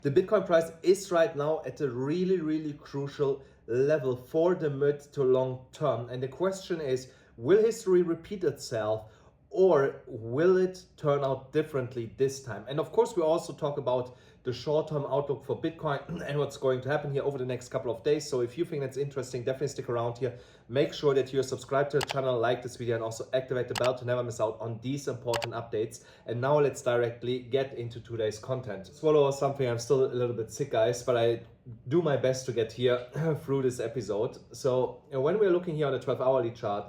The Bitcoin price is right now at a really crucial level for the mid to long term. And the question is, will history repeat itself or will it turn out differently this time? And of course, we also talk about the short-term outlook for Bitcoin and what's going to happen here over the next couple of days. So if you think that's interesting, definitely stick around here. Make sure that you're subscribed to the channel, like this video, and also activate the bell to never miss out on these important updates. And now let's directly get into today's content. Swallow or something, I'm still a little bit sick, guys, but I do my best to get here through this episode. So when we're looking here on the 12-hourly chart,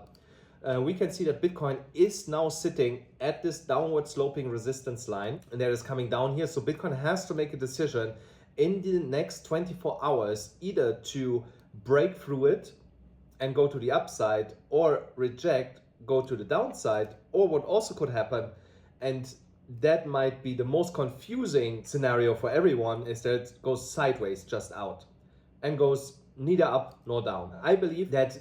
we can see that Bitcoin is now sitting at this downward sloping resistance line, and that is coming down here. So Bitcoin has to make a decision in the next 24 hours, either to break through it and go to the upside, or reject, go to the downside, or what also could happen, and that might be the most confusing scenario for everyone, is that it goes sideways just out and goes neither up nor down. I believe that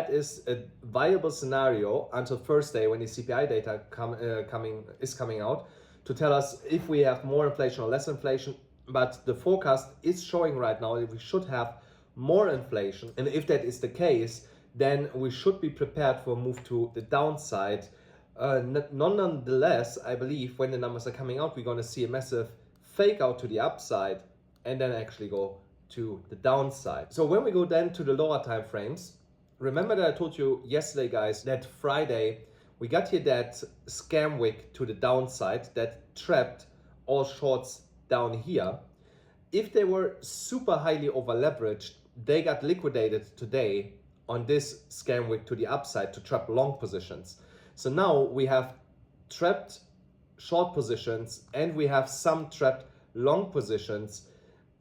is a viable scenario until Thursday, when the CPI data coming out to tell us if we have more inflation or less inflation. But the forecast is showing right now that we should have more inflation, and if that is the case, then we should be prepared for a move to the downside. Nonetheless, I believe when the numbers are coming out, we're going to see a massive fake out to the upside and then actually go to the downside. So when we go then to the lower time frames, remember that I told you yesterday, guys, that Friday we got here that scam wick to the downside that trapped all shorts down here. If they were super highly over leveraged, they got liquidated today on this scam wick to the upside to trap long positions. So now we have trapped short positions and we have some trapped long positions,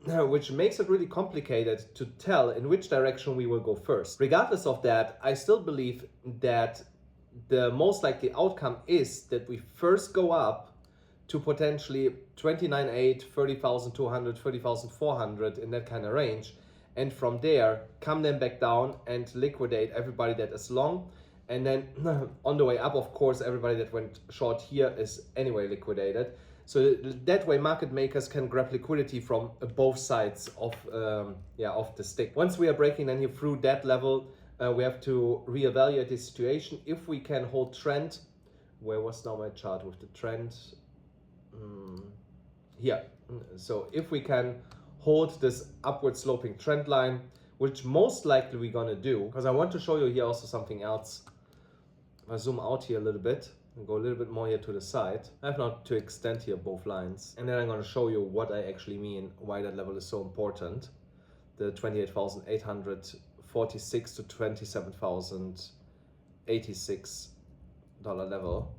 which makes it really complicated to tell in which direction we will go first. Regardless of that, I still believe that the most likely outcome is that we first go up to potentially 29.8, 30,200, 30,400 in that kind of range, and from there come then back down and liquidate everybody that is long. And then on the way up, of course, everybody that went short here is anyway liquidated. So that way market makers can grab liquidity from both sides of the stick. Once we are breaking then here through that level, we have to reevaluate the situation. If we can hold trend, where was now my chart with the trend? Here. So if we can hold this upward sloping trend line, which most likely we're gonna do, because I want to show you here also something else. If I zoom out here a little bit and go a little bit more here to the side, I have now to extend here both lines, and then I'm going to show you what I actually mean, why that level is so important, the 28,846 to 27,086 dollar level.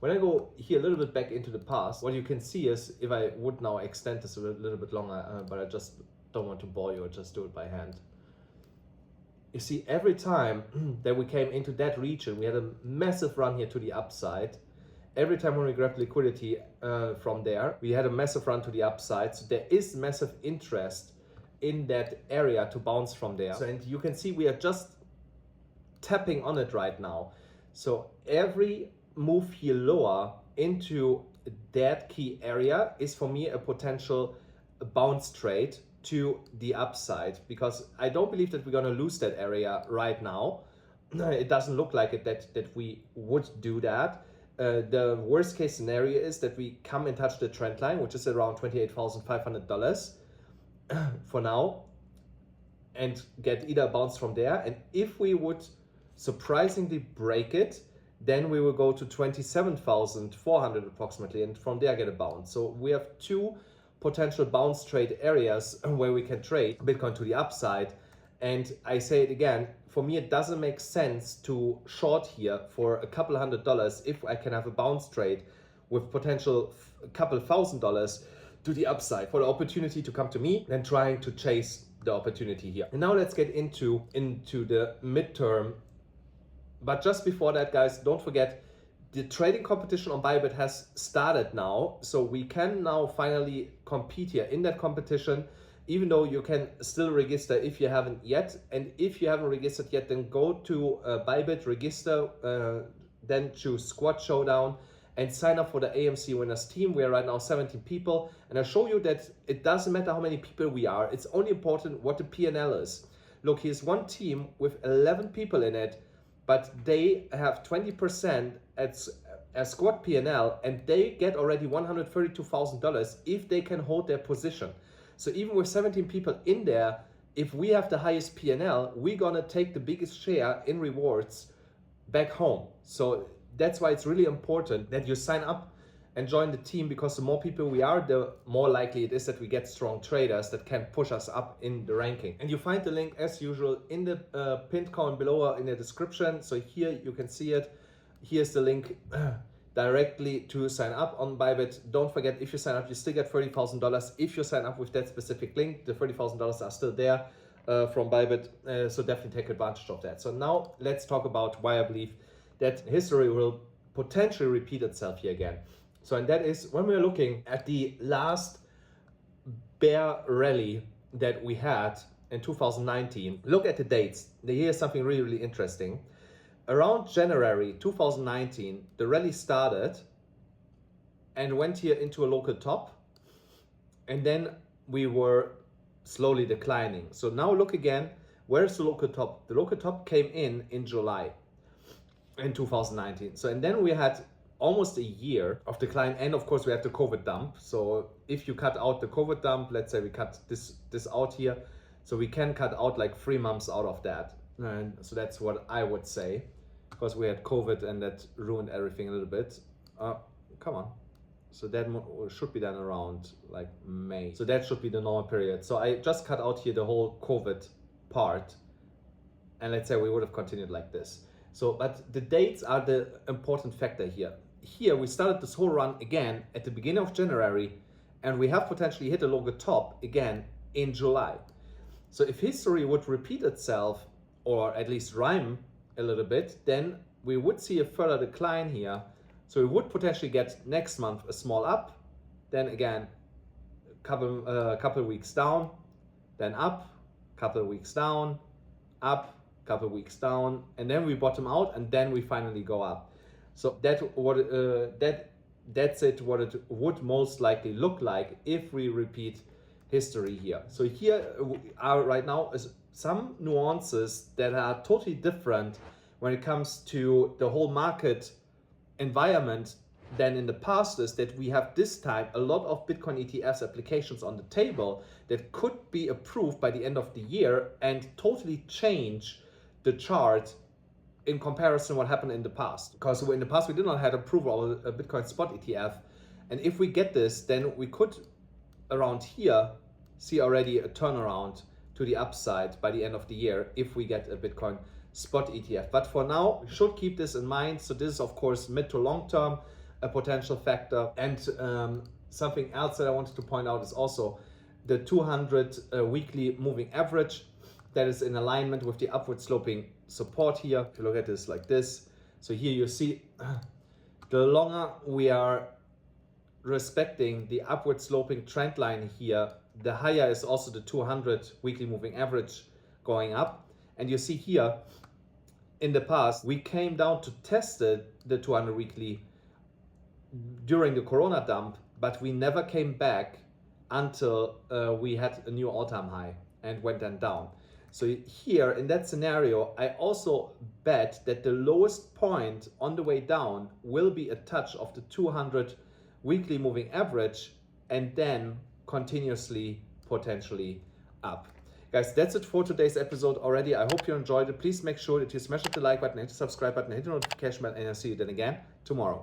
When I go here a little bit back into the past, what you can see is, if I would now extend this a little bit longer, but I just don't want to bore you, I'll just do it by hand. You see, every time that we came into that region, we had a massive run here to the upside. Every time when we grabbed liquidity from there, we had a massive run to the upside. So there is massive interest in that area to bounce from there. So, and you can see we are just tapping on it right now. So every move here lower into that key area is for me a potential bounce trade to the upside, because I don't believe that we're going to lose that area right now. It doesn't look like it that we would do that. The worst case scenario is that we come and touch the trend line, which is around $28,500 for now, and get either a bounce from there. And if we would surprisingly break it, then we will go to 27,400 approximately, and from there get a bounce. So we have two potential bounce trade areas where we can trade Bitcoin to the upside. And I say it again, for me it doesn't make sense to short here for a couple $100 if I can have a bounce trade with potential a couple $1,000 to the upside for the opportunity to come to me than trying to chase the opportunity here. And now let's get into the midterm. But just before that, guys, don't forget, the trading competition on BYBIT has started now, so we can now finally compete here in that competition, even though you can still register if you haven't yet. And if you haven't registered yet, then go to BYBIT, register, then choose Squad Showdown, and sign up for the AMC Winners team. We are right now 17 people, and I show you that it doesn't matter how many people we are. It's only important what the P&L is. Look, here's one team with 11 people in it, but they have 20% as squad P&L, and they get already $132,000 if they can hold their position. So even with 17 people in there, if we have the highest P&L, we're gonna take the biggest share in rewards back home. So that's why it's really important that you sign up and join the team, because the more people we are, the more likely it is that we get strong traders that can push us up in the ranking. And you find the link as usual in the pinned comment below in the description. So here you can see it. Here's the link directly to sign up on BYBIT. Don't forget, if you sign up, you still get $30,000 if you sign up with that specific link. The $30,000 are still there from BYBIT, so definitely take advantage of that. So now let's talk about why I believe that history will potentially repeat itself here again. So, and that is when we're looking at the last bear rally that we had in 2019, look at the dates. Here's something really, really interesting. Around January 2019, the rally started and went here into a local top, and then we were slowly declining. So now look again, where's the local top? The local top came in July in 2019. So, and then we had almost a year of decline, and of course we had the COVID dump. So if you cut out the COVID dump, let's say we cut this out here, so we can cut out like 3 months out of that. And so that's what I would say, because we had COVID and that ruined everything a little bit. Come on. So that should be done around like May. So that should be the normal period. So I just cut out here the whole COVID part, and let's say we would have continued like this. So, but the dates are the important factor here. Here we started this whole run again at the beginning of January, and we have potentially hit a local top again in July. So if history would repeat itself, or at least rhyme a little bit, then we would see a further decline here. So we would potentially get next month a small up, then again couple weeks down, then up, couple weeks down, up, couple weeks down, and then we bottom out, and then we finally go up. So that's what it would most likely look like if we repeat history here. So here are right now some nuances that are totally different when it comes to the whole market environment than in the past, is that we have this time a lot of Bitcoin ETFs applications on the table that could be approved by the end of the year and totally change the chart in comparison to what happened in the past. Because in the past we did not have approval of a Bitcoin spot ETF, and if we get this, then we could around here see already a turnaround to the upside by the end of the year if we get a Bitcoin spot ETF. But for now, we should keep this in mind. So this is of course mid to long term a potential factor. And something else that I wanted to point out is also the 200 weekly moving average that is in alignment with the upward sloping support here. If you look at this like this, so here you see the longer we are respecting the upward sloping trend line here, the higher is also the 200 weekly moving average going up. And you see here, in the past, we came down to test the 200 weekly during the Corona dump, but we never came back until we had a new all-time high and went then down. So here in that scenario, I also bet that the lowest point on the way down will be a touch of the 200 weekly moving average, and then continuously potentially up. Guys, that's it for today's episode already. I hope you enjoyed it. Please make sure that you smash the like button, hit the subscribe button, hit the notification button, and I'll see you then again tomorrow.